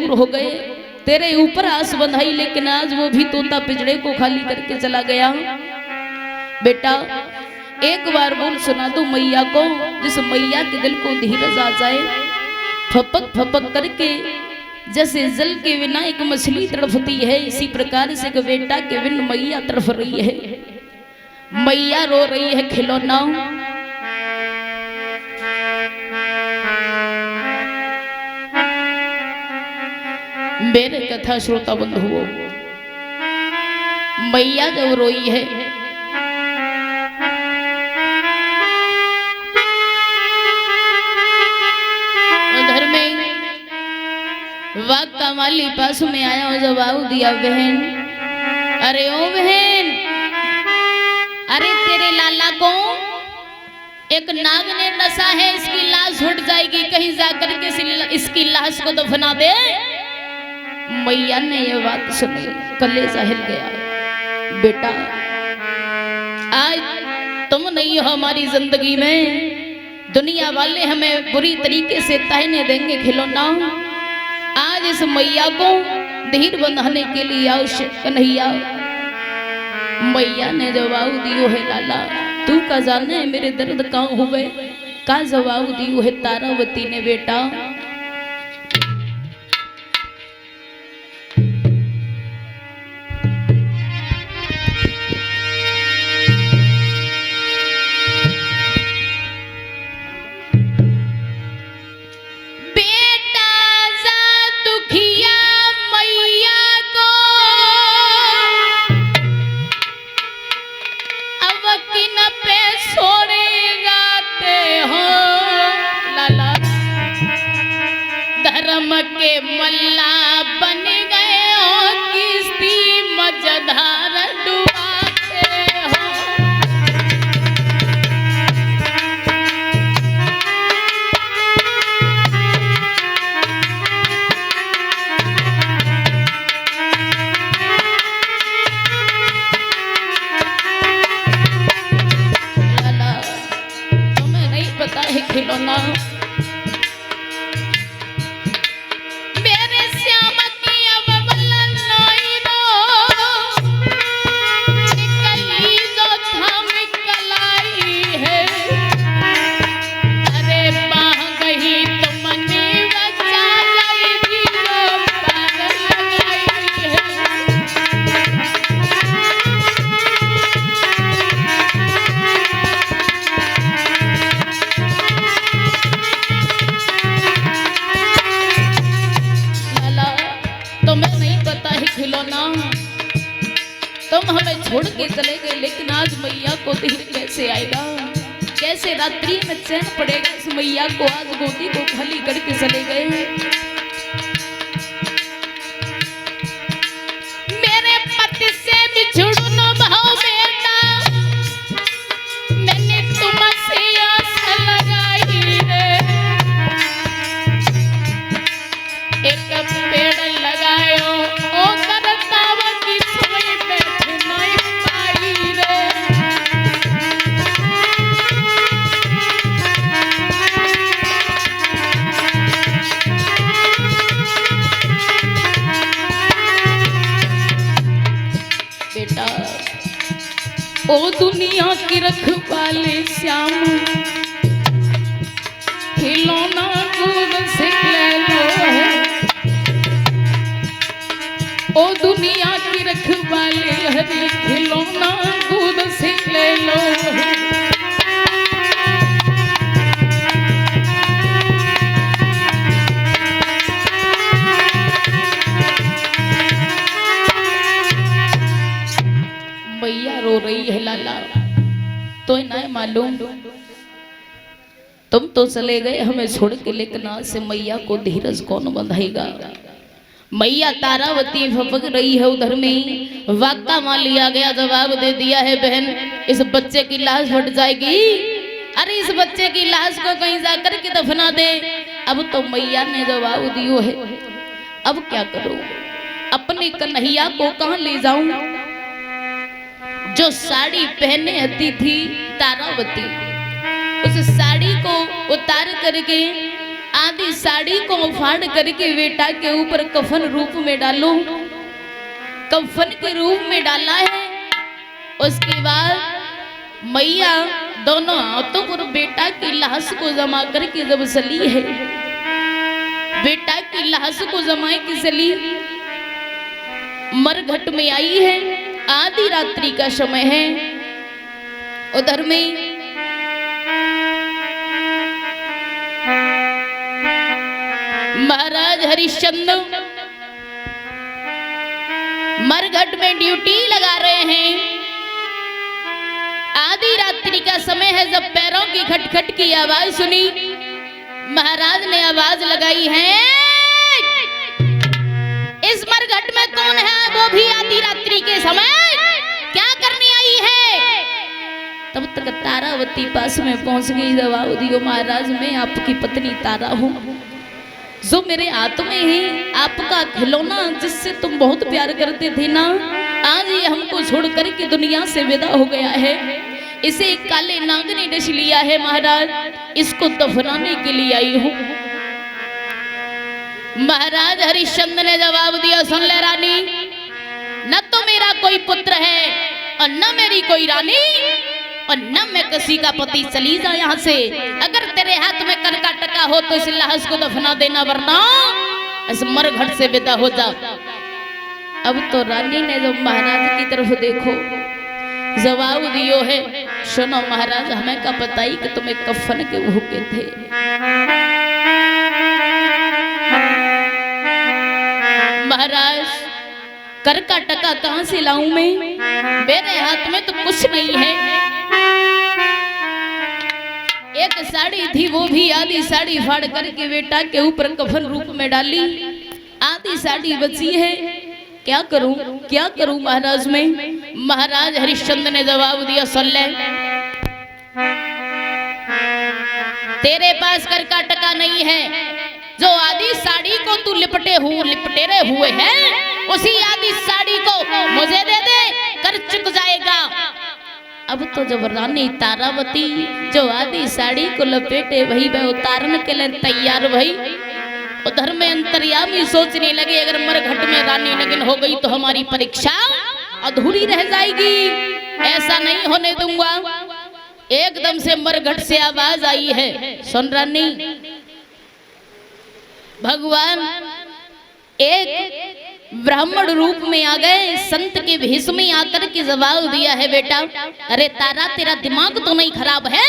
दूर हो गए, तेरे ऊपर आस बंधाई, लेकिन आज वो भी तोता पिंजड़े को खाली करके चला गया। बेटा एक बार बोल सुना दो मैया को, जिस मैया के दिल को धीरज आ जाए। फपक फपक करके जैसे जल के बिना एक मछली तड़पती है, इसी प्रकार से एक बेटा के बिन मैया तड़प रही है। मैया रो रही है खिलौना। मेरे कथा श्रोता बंधुओं, मैया जब रोई है उधर में वाका वाली पास में आया और जवाब दिया, बहन अरे ओ बहन, अरे तेरे लाला को एक नाग ने डसा है, इसकी लाश उठ जाएगी, कहीं जाकर के इसकी लाश को दफना दे। मैया ने ये बात सुनी, कलेजा हिल गया। बेटा आज तुम नहीं हो हमारी जिंदगी में, दुनिया वाले हमें बुरी तरीके से ताने देंगे खिलौना। आज इस मैया को धीर बंधाने के लिए आवश्यक कन्हैया। मैया ने जवाब दियो है, लाला तू का जाने मेरे दर्द कहाँ हुए, का जवाब दियो है तारावती ने। बेटा के मल्ला बन गए हो, किस्ती मझधार डुबाते हो। लाला तुम्हें नहीं पता है खिलौना, तुम हमें छोड़ के चले गए, लेकिन आज मैया को धीर कैसे आएगा, कैसे रात्रि में चैन पड़ेगा इस मैया को। आज गोदी को खाली करके चले गए। मेरे पति से बिछड़ो न भाओ बेटा, मैंने तुमसे आस लगाई रे। एक पेड़ लगायो ओ करतावा की सोई बैठ नहीं पाई रे। बेटा ओ दुनिया की रखवाले श्याम, खिलौना दूध से ले लो है। ओ दुनिया की रखवाले हरी, खिलौना दूध से ले लो है। मैया रो रही है लाला, तो ना मालूम तुम तो चले गए हमें छोड़ के, लेकिन आज से मैया को धीरज कौन बंधाएगा। मैया तारावती फपक रही है। उधर में वाका माली आ गया, जवाब दे दिया है, बहन इस बच्चे की लाश फट जाएगी। अरे इस बच्चे की लाश को कहीं जाकर के दफना दे। अब तो मैया ने जवाब दियो है, अब क्या करूं, अपने कन्हैया को कहां ले जाऊं। जो साड़ी पहने आती थी तारावती, उस साड़ी को उतार करके आधी साड़ी को फाड़ करके बेटा के ऊपर कफन रूप में डालो, कफन के रूप में डाला है। उसके बाद मैया दोनों हाथों पर बेटा की लाश को जमा करके जब चली है, बेटा की लाश को जमाए की चली, मरघट में आई है। आधी रात्रि का समय है। उधर में महाराज हरिश्चंद्र मरघट में ड्यूटी लगा रहे हैं। आधी रात्रि का समय है। जब पैरों की खटखट की आवाज सुनी, महाराज ने आवाज लगाई है, इस मरघट में कौन है? वो भी आधी रात्रि के समय क्या करने आई है? तब तक तारावती पास में पहुंच गई। जवाब दियो, महाराज मैं आपकी पत्नी तारा हूँ, जो मेरे हाथ में है आपका खिलौना, जिससे तुम बहुत प्यार करते थे ना, आज ये हमको छोड़ करके दुनिया से विदा हो गया है। इसे एक काले नाग ने डस लिया है महाराज, इसको दफनाने के लिए आई हूँ। महाराज हरिश्चंद्र ने जवाब दिया, सुन ले रानी, न तो मेरा कोई पुत्र है और न मेरी कोई रानी और न मैं किसी का पति, चली जा यहाँ से। अगर तेरे हाथ में करका टका हो तो इस लाश को दफना देना, वरना इस मरघट से विदा हो जा। अब तो रानी ने जब महाराज की तरफ देखो, जवाब दियो है, सुनो महाराज, हमें का पता ही कि तुम्हें कफन के भूखे थे। महाराज करका टका कहां से लाऊं मैं? मेरे हाथ में तो कुछ नहीं है। एक साड़ी थी, वो भी आधी साड़ी फाड़ करके बेटा के ऊपर कफन रूप में डाली। आधी साड़ी बची है, क्या करूं क्या करूं महाराज में? महाराज हरिश्चंद्र ने जवाब दिया, सुन ले, तेरे पास करका टका नहीं है। जो आधी साड़ी को तू लिपटेरे हुए हैं, उसी आधी साड़ी को मुझे दे दे, कर चुक जाएगा। अब तो जब रानी तारावती जो आधी साड़ी को लपेटे वही वह उतारने के लिए तैयार भई, उधर में अंतर्यामी सोचने लगे, अगर मरघट में रानी नग्न हो गई तो हमारी परीक्षा अधूरी रह जाएगी, ऐसा नहीं होने दूंगा। एकदम से मरघट से आवाज आई है, सुन रानी, भगवान एक ब्राह्मण रूप में आ गए, संत के भेष में आकर के जवाब दिया है, बेटा अरे तारा, तेरा दिमाग तो नहीं खराब है?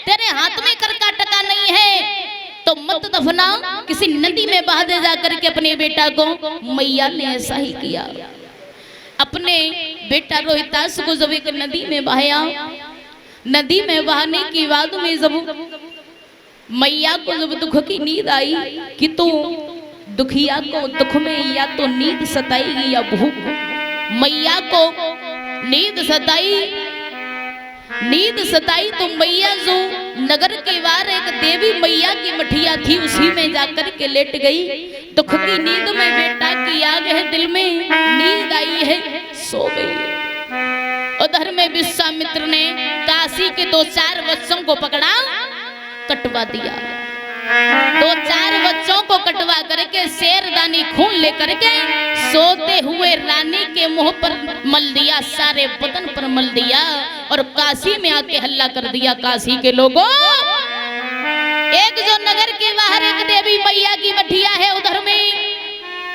तेरे हाथ में करका टका नहीं है तो मत दफना, किसी नदी में बहा दे जाकर के अपने बेटा को। मैया ने ऐसा ही किया। अपने बेटा रोहितास को जब एक नदी में बहाया, नदी में बहाने की बाद में जब मैया को जब दुख की नींद आई कि तू दुखिया को दुख में या तो नींद सताएगी या भूख, मैया को नींद सताई तो मैया जो नगर के बाहर एक देवी मैया की मठिया थी, उसी में जाकर के लेट गई। दुख की नींद में बेटा की याद है, दिल में नींद आई है, सो गई। उधर में विश्वामित्र ने काशी के 2-4 बच्चों को पकड़ा, कटवा दिया। 2-4 बच्चों को कटवा करके शेरदानी खून लेकर के सोते हुए रानी के मुंह पर मल दिया, सारे बदन पर मल दिया और काशी में आके हल्ला कर दिया, काशी के लोगों, एक जो नगर के बाहर एक देवी मैया की मठिया है, उधर में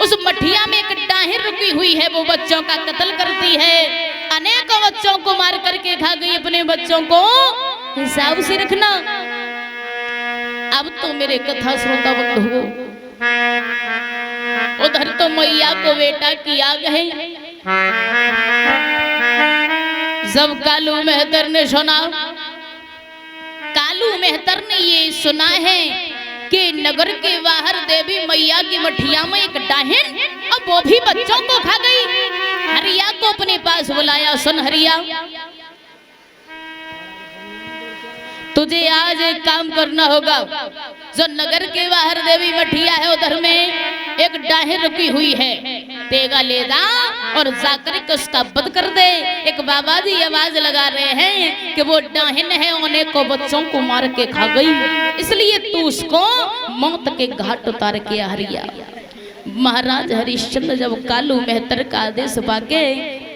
उस मठिया में एक डाहिन रुकी हुई है, वो बच्चों का कत्ल करती है, अनेकों बच्चों को मार करके खा गई। अपने बच्चों को हिसाब से रखना। अब तो मेरे कथा श्रोता बंद हो। उधर तो मैया को बेटा की आग है। जब कालू मेहतर ने सुना, कालू मेहतर ने ये सुना है कि नगर के बाहर देवी मैया की मठिया में एक डाहिन, अब वो भी बच्चों को खा गई। हरिया को अपने पास बुलाया, सुन हरिया, तुझे आज एक काम करना होगा। जो नगर के बाहर देवी मठिया है, उधर में एक डाहिन रुकी हुई है, तेगा ले जा और जाकर के उसका वध कर दे। एक बाबा जी आवाज लगा रहे हैं कि वो डाहिन है, अनेकों बच्चों को मार के खा गई, इसलिए तू उसको मौत के घाट उतार के हरिया। महाराज हरिश्चंद्र जब कालू मेहतर का आदेश पाके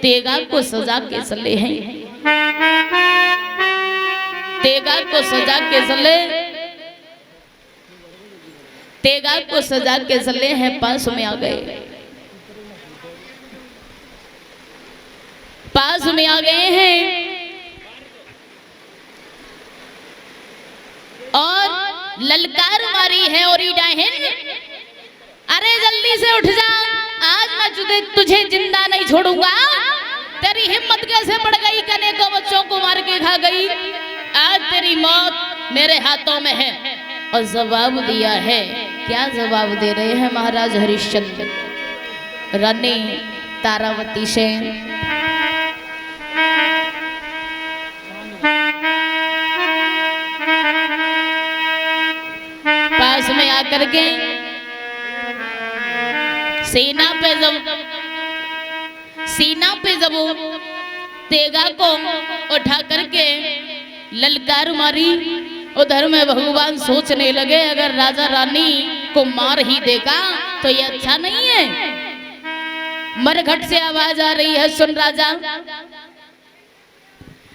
तेगा को सजा के चले हैं, तेगा को सजा के चले, तेगा को सजा के चले हैं, पास में आ गए, पास में आ गए हैं और ललकार मारी है और डाहिन, अरे जल्दी से उठ जा, आज मैं तुझे जिंदा नहीं छोड़ूंगा। तेरी हिम्मत कैसे बढ़ गई, कने को बच्चों को मार के खा गई, आज तेरी मौत मेरे हाथों में है। और जवाब दिया है, क्या जवाब दे रहे हैं महाराज हरिश्चंद्र रानी तारावती से? पास में आकर के सीना पे जब तेगा को उठा करके ललकार मारी, उधर में भगवान सोचने लगे अगर राजा रानी को मार ही देगा तो ये अच्छा नहीं है। मरघट से आवाज आ रही है, सुन राजा,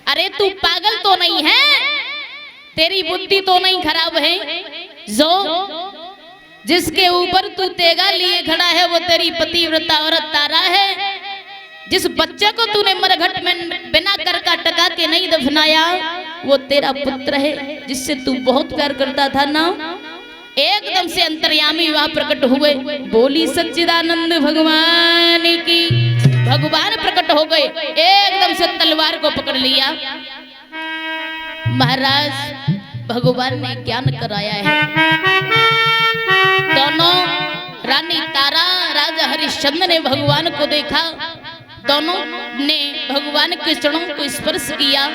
अरे तू पागल तो नहीं है, तेरी बुद्धि तो नहीं खराब है, जो जिसके ऊपर तू तेगा लिए खड़ा है वो तेरी पतिव्रता औरत तारा है। जिस बच्चे को तूने मरघट में बिना कर का टका के नहीं दफनाया वो तेरा पुत्र है, जिससे तू बहुत प्यार करता था ना। एकदम से अंतर्यामी वहां प्रकट हुए, बोली सच्चिदानंद भगवान की। भगवान प्रकट हो गए, एकदम से तलवार को पकड़ लिया। महाराज भगवान ने ज्ञान कराया है। दोनों रानी तारा राजा हरिश्चंद्र ने भगवान को देखा, दोनों ने भगवान के चरणों को स्पर्श किया।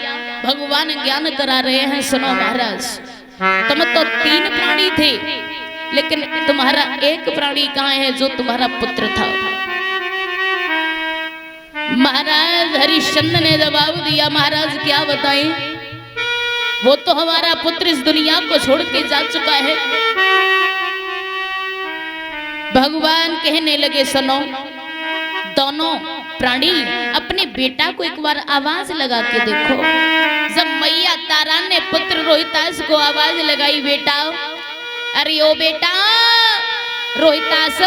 भगवान ज्ञान करा रहे हैं, सुनो महाराज, तुम तो 3 प्राणी थे, लेकिन तुम्हारा एक प्राणी कहाँ है जो तुम्हारा पुत्र था? महाराज हरिश्चंद्र ने जवाब दिया, महाराज क्या बताएं, वो तो हमारा पुत्र इस दुनिया को छोड़ के जा चुका है। भगवान कहने लगे, सुनो, दोनों प्राणी अपने बेटा को एक बार आवाज लगा के देखो। जब मैया तारा ने पुत्र रोहितास को आवाज लगाई, बेटा, अरे ओ बेटा रोहितास,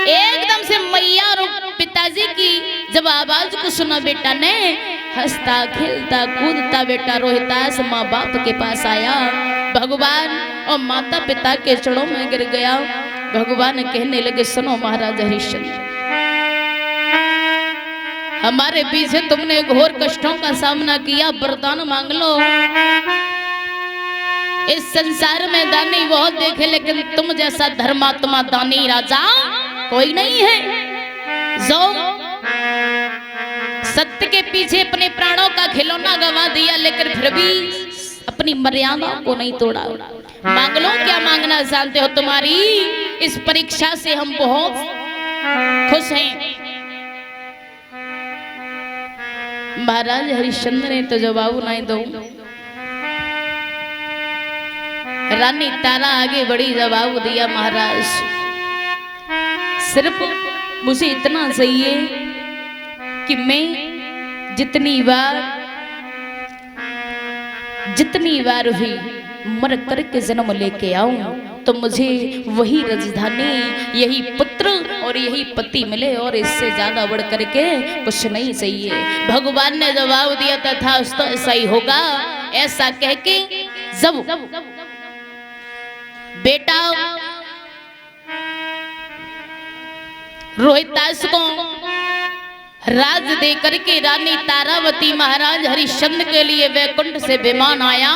एकदम से मैया और पिताजी की जब आवाज को सुना, बेटा ने हंसता खेलता कूदता बेटा रोहितास माँ बाप के पास आया, भगवान और माता पिता के चरणों में गिर गया। भगवान कहने लगे, सुनो महाराज हरिश्चंद्र, हमारे पीछे तुमने घोर कष्टों का सामना किया, वरदान मांग लो। इस संसार में दानी बहुत देखे, लेकिन तुम जैसा धर्मात्मा दानी राजा कोई नहीं है, जो सत्य के पीछे अपने प्राणों का खिलौना गंवा दिया, लेकिन फिर भी अपनी मर्यादा को नहीं तोड़ा। मांग लो, क्या मांगना जानते हो? तुम्हारी इस परीक्षा से हम बहुत खुश हैं। महाराज हरिश्चंद्र ने तो जवाब नहीं दो। रानी तारा आगे बड़ी जवाब दिया, महाराज सिर्फ मुझे इतना चाहिए कि मैं जितनी बार भी मर करके जन्म लेके आऊं तो मुझे वही राजधानी, यही पुत्र और यही पति मिले, और इससे ज्यादा बढ़ करके कुछ नहीं चाहिए। भगवान ने जवाब दिया, तथास्तु ऐसा ही होगा। ऐसा कह के जब बेटा रोहितास को राज दे करके रानी तारावती महाराज हरिश्चंद्र के लिए वैकुंठ से विमान आया,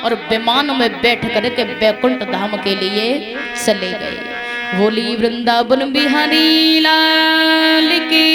और विमान में बैठ करके वैकुंठ धाम के लिए चले गए। बोली वृंदावन बिहारी लाल की।